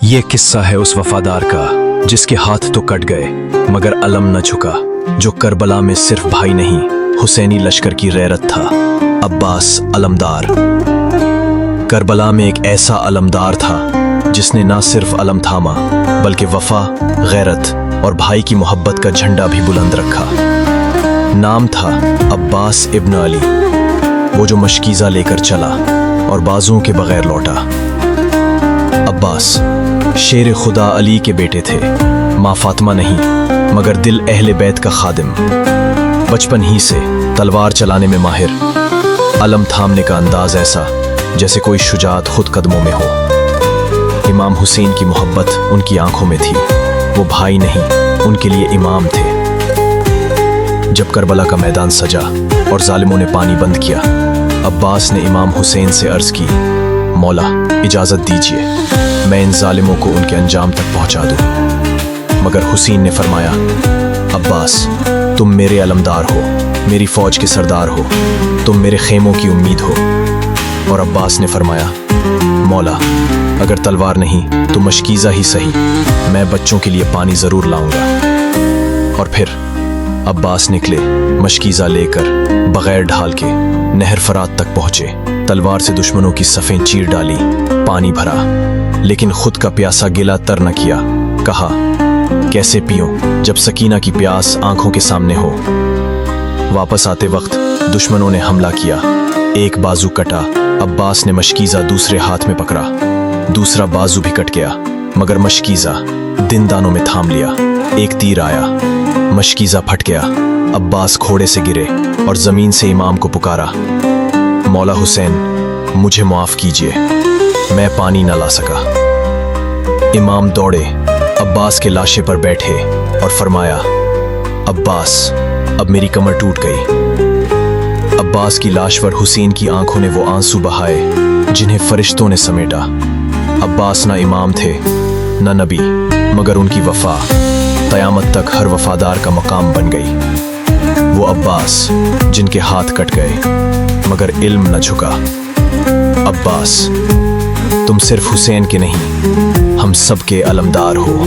یہ قصہ ہے اس وفادار کا جس کے ہاتھ تو کٹ گئے مگر علم نہ جھکا، جو کربلا میں صرف بھائی نہیں حسینی لشکر کی غیرت تھا۔ عباس علمدار کربلا میں ایک ایسا علمدار تھا جس نے نہ صرف علم تھاما بلکہ وفا، غیرت اور بھائی کی محبت کا جھنڈا بھی بلند رکھا۔ نام تھا عباس ابن علی، وہ جو مشکیزہ لے کر چلا اور بازوں کے بغیر لوٹا۔ عباس شیر خدا علی کے بیٹے تھے، ماں فاطمہ نہیں مگر دل اہل بیت کا خادم۔ بچپن ہی سے تلوار چلانے میں ماہر، علم تھامنے کا انداز ایسا جیسے کوئی شجاعت خود قدموں میں ہو۔ امام حسین کی محبت ان کی آنکھوں میں تھی، وہ بھائی نہیں ان کے لیے امام تھے۔ جب کربلا کا میدان سجا اور ظالموں نے پانی بند کیا، عباس نے امام حسین سے عرض کی، مولا اجازت دیجیے میں ان ظالموں کو ان کے انجام تک پہنچا دوں۔ مگر حسین نے فرمایا، عباس تم میرے علمدار ہو، میری فوج کے سردار ہو، تم میرے خیموں کی امید ہو۔ اور عباس نے فرمایا، مولا اگر تلوار نہیں تو مشکیزہ ہی صحیح، میں بچوں کے لیے پانی ضرور لاؤں گا۔ اور پھر عباس نکلے مشکیزہ لے کر، بغیر ڈھال کے نہر فرات تک پہنچے، تلوار سے دشمنوں کی صفیں چیر ڈالی، پانی بھرا، لیکن خود کا پیاسا گلا تر نہ کیا۔ کہا، کیسے پیوں جب سکینہ کی پیاس آنکھوں کے سامنے ہو۔ واپس آتے وقت دشمنوں نے حملہ کیا، ایک بازو کٹا، عباس نے مشکیزہ دوسرے ہاتھ میں پکڑا، دوسرا بازو بھی کٹ گیا مگر مشکیزہ دن دانوں میں تھام لیا۔ ایک تیر آیا، مشکیزہ پھٹ گیا، عباس گھوڑے سے گرے اور زمین سے امام کو پکارا، مولا حسین مجھے معاف کیجیے، میں پانی نہ لا سکا۔ امام دوڑے عباس کے لاشے پر بیٹھے اور فرمایا، عباس اب میری کمر ٹوٹ گئی۔ عباس کی لاش پر حسین کی آنکھوں نے وہ آنسو بہائے جنہیں فرشتوں نے سمیٹا۔ عباس نہ امام تھے نہ نبی مگر ان کی وفا قیامت تک ہر وفادار کا مقام بن گئی۔ وہ عباس جن کے ہاتھ کٹ گئے مگر علم نہ جھکا۔ عباس تم صرف حسین کے نہیں، ہم سب کے علمدار ہو۔